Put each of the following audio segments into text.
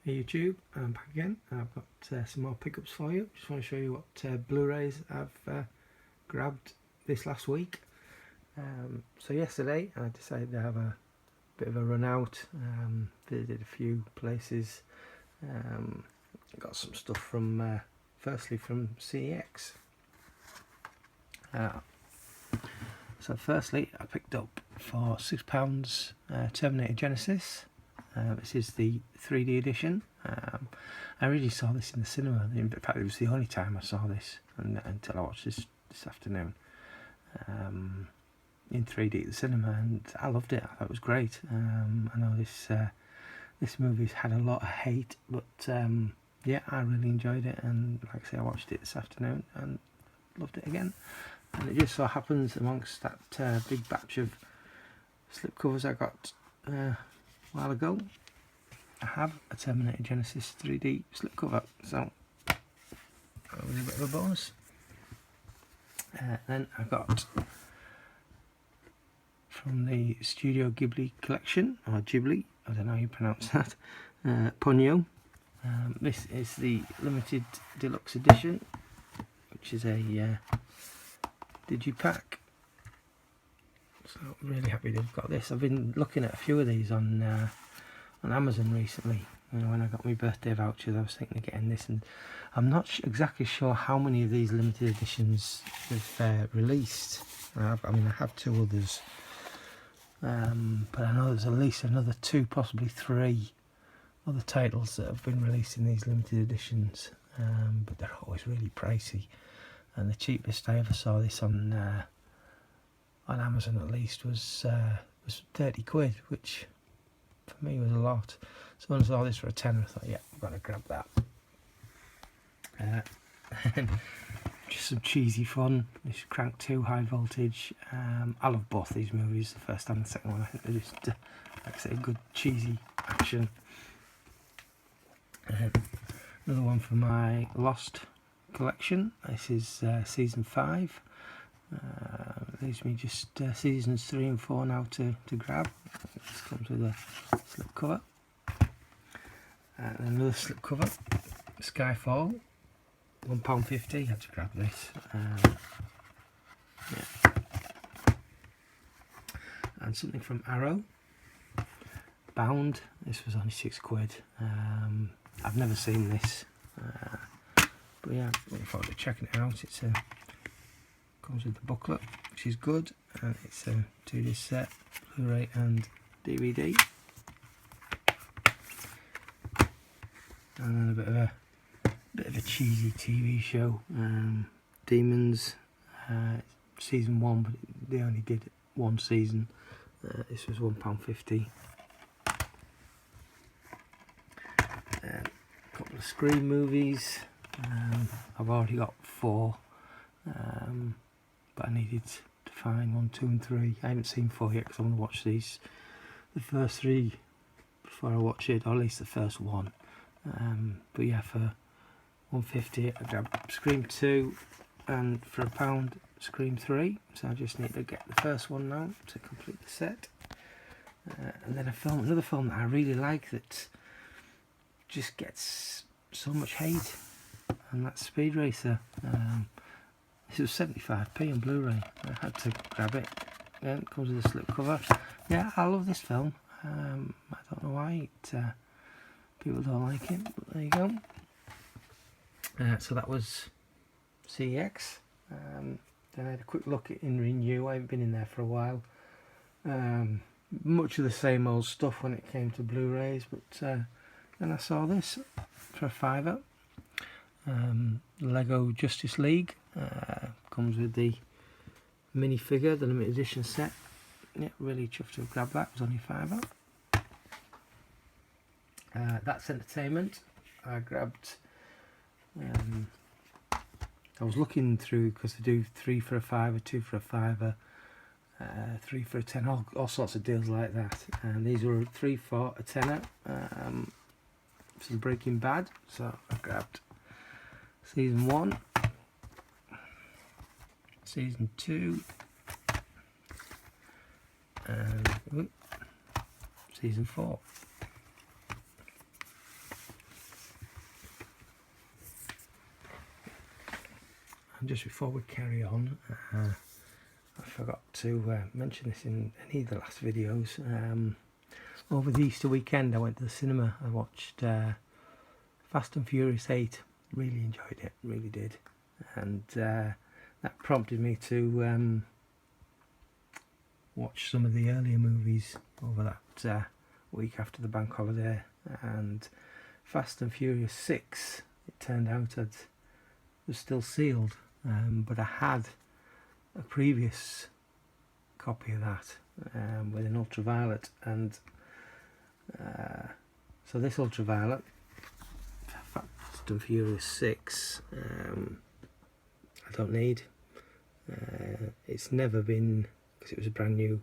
Hey YouTube, I'm back again. I've got some more pickups for you. Just want to show you what Blu-rays I've grabbed this last week. So yesterday I decided to have a bit of a run out, visited a few places, got some stuff from, firstly from CEX. So firstly I picked up for £6 Terminator Genesis. This is the 3D edition. I really saw this in the cinema. In fact, it was the only time I saw this until I watched this afternoon in 3D at the cinema, and I loved it. I thought it was great. I know this movie's had a lot of hate, but yeah, I really enjoyed it, and like I say, I watched it this afternoon and loved it again. And it just so happens amongst that big batch of slipcovers I got a while ago, I have a Terminator Genesis 3D slipcover, so that was a bit of a bonus. Then I got from the Studio Ghibli collection, or Ghibli, I don't know how you pronounce that, Ponyo. This is the limited deluxe edition, which is a digipack. So I'm really happy they've got this. I've been looking at a few of these on Amazon recently. You know, when I got my birthday vouchers, I was thinking of getting this, and I'm not exactly sure how many of these limited editions they've released. I have two others, but I know there's at least another 2, possibly 3 other titles that have been released in these limited editions, but they're always really pricey. And the cheapest I ever saw this on Amazon at least was 30 quid, which for me was a lot. So when I saw this for a tenner, I thought, yeah, I'm going to grab that. Just some cheesy fun. This is Crank 2 High Voltage. I love both these movies, the first and the second one. I think they're just, like I say, good cheesy action. Another one for my Lost collection. This is season 5. Leaves me just seasons 3 and 4 now to grab. This comes with a slip cover. And another slip cover, Skyfall, £1.50. Had to grab this. Yeah. And something from Arrow, Bound. This was only 6 quid. I've never seen this, but yeah, looking forward to checking it out. It's comes with the booklet, which is good, and it's a 2 disc set, Blu-ray and DVD. And then a bit of a cheesy TV show, Demons, season 1, but they only did 1 season. This was £1.50. A couple of Scream movies. I've already got 4. But I needed to find 1, 2 and 3. I haven't seen 4 yet because I want to watch the first 3 before I watch it, or at least the first one. But yeah, for £1.50 I grabbed Scream 2, and for £1 Scream 3. So I just need to get the first one now to complete the set. And then another film that I really like that just gets so much hate, and that's Speed Racer. This was 75p on Blu-ray. I had to grab it. Yeah, it comes with a slipcover. Yeah, I love this film. I don't know why people don't like it, but there you go. So that was CEX. Then I had a quick look in Renew. I haven't been in there for a while. Much of the same old stuff when it came to Blu-rays, but then I saw this for a £5. Lego Justice League. Comes with the minifigure, the limited edition set. Yeah, really chuffed to have grabbed that. It was only £5. That's Entertainment. I grabbed. I was looking through because they do 3 for a £5, 2 for a £5, 3 for a £10, all sorts of deals like that. And these were 3 for a £10. Some Breaking Bad, so I grabbed season 1. Season 2 and season 4. And just before we carry on, I forgot to mention this in any of the last videos. Over the Easter weekend I went to the cinema. I watched Fast and Furious 8. Really enjoyed it, really did. And that prompted me to watch some of the earlier movies over that week after the bank holiday. And Fast and Furious 6, it turned out was still sealed, but I had a previous copy of that with an ultraviolet, and so this ultraviolet, Fast and Furious 6, I don't need. It's never been, because it was a brand new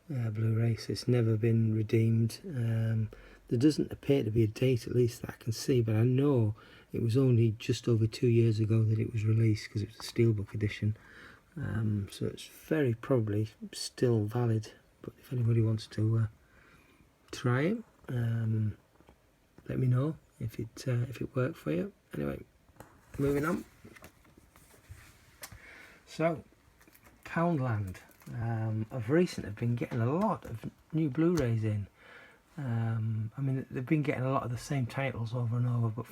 Blu-ray, so it's never been redeemed. There doesn't appear to be a date, at least that I can see, but I know it was only just over 2 years ago that it was released, because it was a steelbook edition. So it's very probably still valid, but if anybody wants to try it, let me know if it worked for you. Anyway, moving on. So, Townland. Of recent, I've been getting a lot of new Blu-rays in. I mean, they've been getting a lot of the same titles over and over, but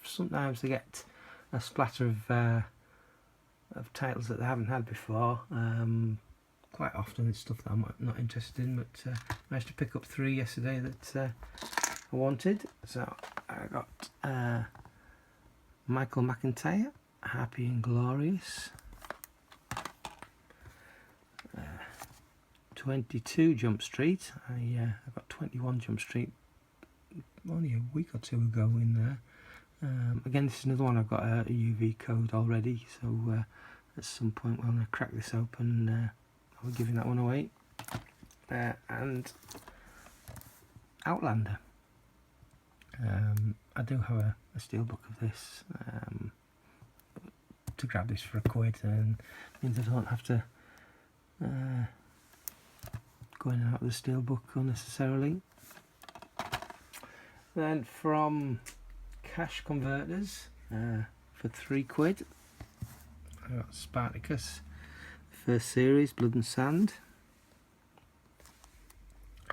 sometimes they get a splatter of titles that they haven't had before. Quite often it's stuff that I'm not interested in, but I managed to pick up 3 yesterday that I wanted. So I got Michael McIntyre, Happy and Glorious, 22 Jump Street. I got 21 Jump Street only a week or 2 ago in there. Again, this is another one. I've got a UV code already, so at some point when I crack this open, I'll be giving that one away. And Outlander. I do have a steelbook of this. To grab this for £1 and means I don't have to go in and out of the steelbook unnecessarily. Then from Cash Converters for £3, I got Spartacus, the first series, Blood and Sand.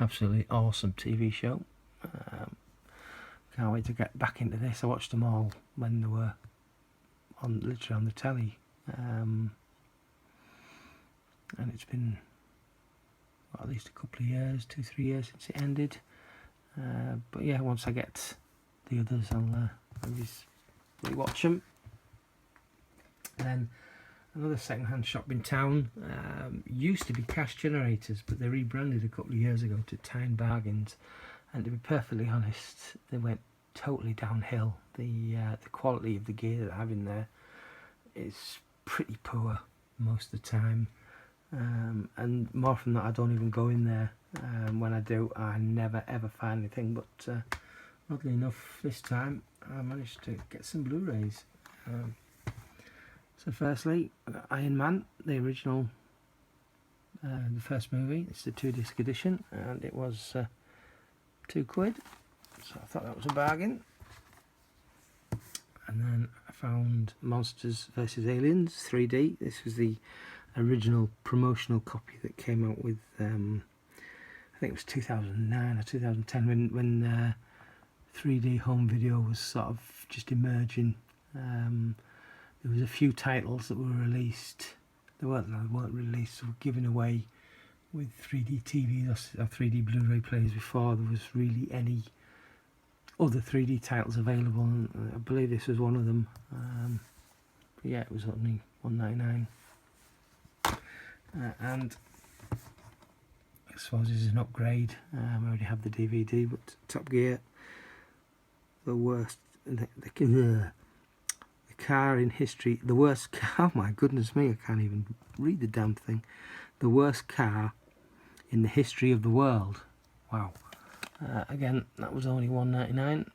Absolutely awesome TV show. Can't wait to get back into this. I watched them all when they were literally on the telly, and it's been at least a couple of years, 2-3 years since it ended. But yeah, once I get the others, I'll rewatch them. Then another second-hand shop in town. Used to be Cash Generators, but they rebranded a couple of years ago to Time Bargains. And to be perfectly honest, they went totally downhill. The quality of the gear that I have in there is pretty poor most of the time. And more from that, I don't even go in there. When I do, I never ever find anything, but oddly enough this time I managed to get some Blu-rays. So firstly, I got Iron Man, the original, the first movie. It's the 2-disc edition, and it was £2, so I thought that was a bargain. And then I found Monsters vs Aliens 3D. This was the original promotional copy that came out with, I think it was 2009 or 2010 when 3D home video was sort of just emerging. There was a few titles that were released. They weren't released, they were given away with 3D TVs or 3D Blu-ray players before there was really any other 3D titles available, and I believe this was one of them. But yeah, it was only $1.99. And I suppose this is an upgrade. I already have the DVD, but Top Gear, the worst, the car in history, the worst car, oh my goodness me, I can't even read the damn thing. The worst car in the history of the world. Wow. Again, that was only $1.99.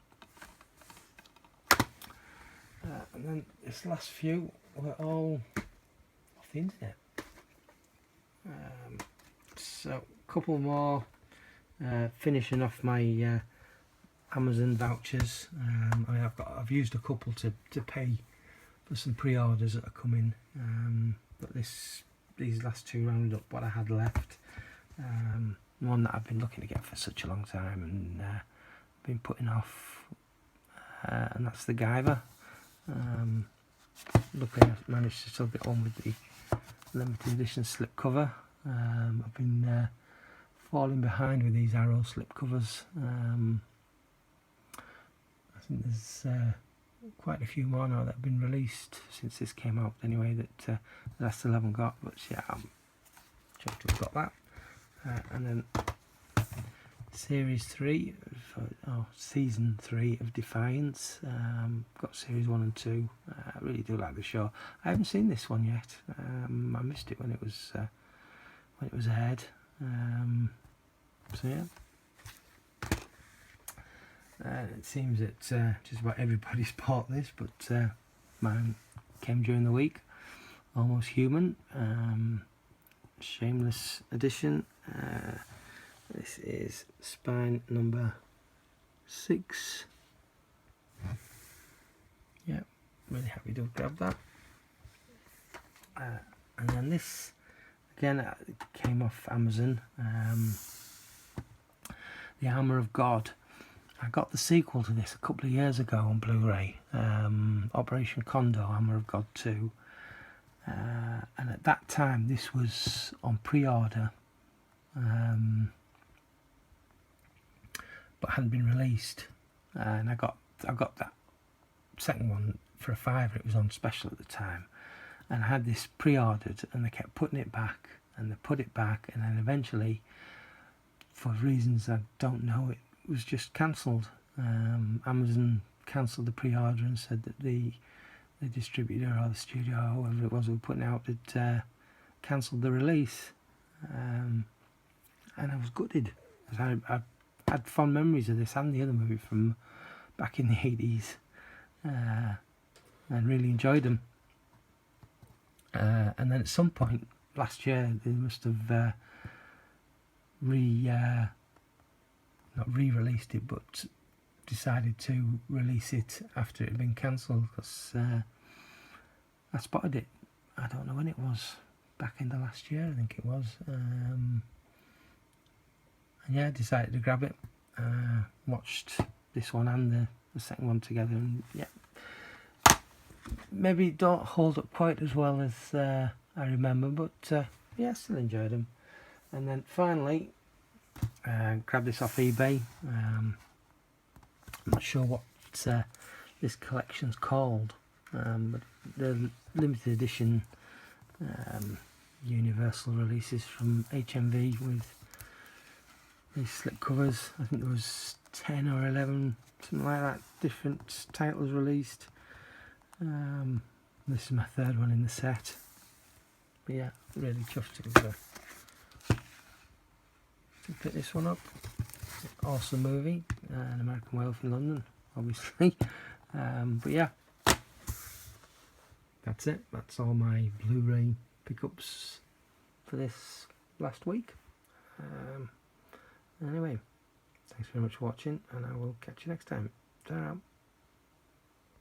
And then this last few were all off the internet. So a couple more, finishing off my Amazon vouchers. I mean, I've used a couple to pay for some pre-orders that are coming, but these last two rounded up what I had left. One that I've been looking to get for such a long time and been putting off, and that's the Guyver. Luckily I managed to still get on with the limited edition slip cover. I've been falling behind with these Arrow slip covers. I think there's quite a few more now that have been released since this came out anyway that I still haven't got, but yeah, I'm sure to have got that. And then series 3, season 3 of Defiance. Got series 1 and 2. I really do like the show. I haven't seen this one yet. I missed it when it was aired. So yeah. It seems that just about everybody's bought this, but mine came during the week. Almost Human, Shameless edition. This is spine number 6. Yeah, really happy to have grabbed that. And then this, again, came off Amazon. The Armour of God. I got the sequel to this a couple of years ago on Blu-ray, Operation Condor, Armour of God 2, and at that time this was on pre-order, but hadn't been released, and I got that second one for a £5. It was on special at the time, and I had this pre-ordered, and they kept putting it back, and they put it back, and then eventually, for reasons I don't know, it was just cancelled. Amazon cancelled the pre-order and said that the distributor or the studio or whoever it was who were putting it out had cancelled the release, and I was gutted. I had fond memories of this and the other movie from back in the 80s, and really enjoyed them. And then at some point last year they must have not re-released it, but decided to release it after it had been cancelled, because I spotted it, I don't know when it was, back in the last year I think it was, and yeah, I decided to grab it. Watched this one and the second one together, and yeah, maybe don't hold up quite as well as I remember, but yeah, still enjoyed them. And then finally, grabbed this off eBay. I'm not sure what this collection's called, but the limited edition universal releases from HMV with these slip covers. I think there was 10 or 11, something like that, different titles released. This is my third one in the set, but yeah, really chuffed to pick this one up. Awesome movie, an American Werewolf in London, obviously. But yeah, that's it. That's all my Blu-ray pickups for this last week. Anyway, thanks very much for watching, and I will catch you next time. Ta-ra.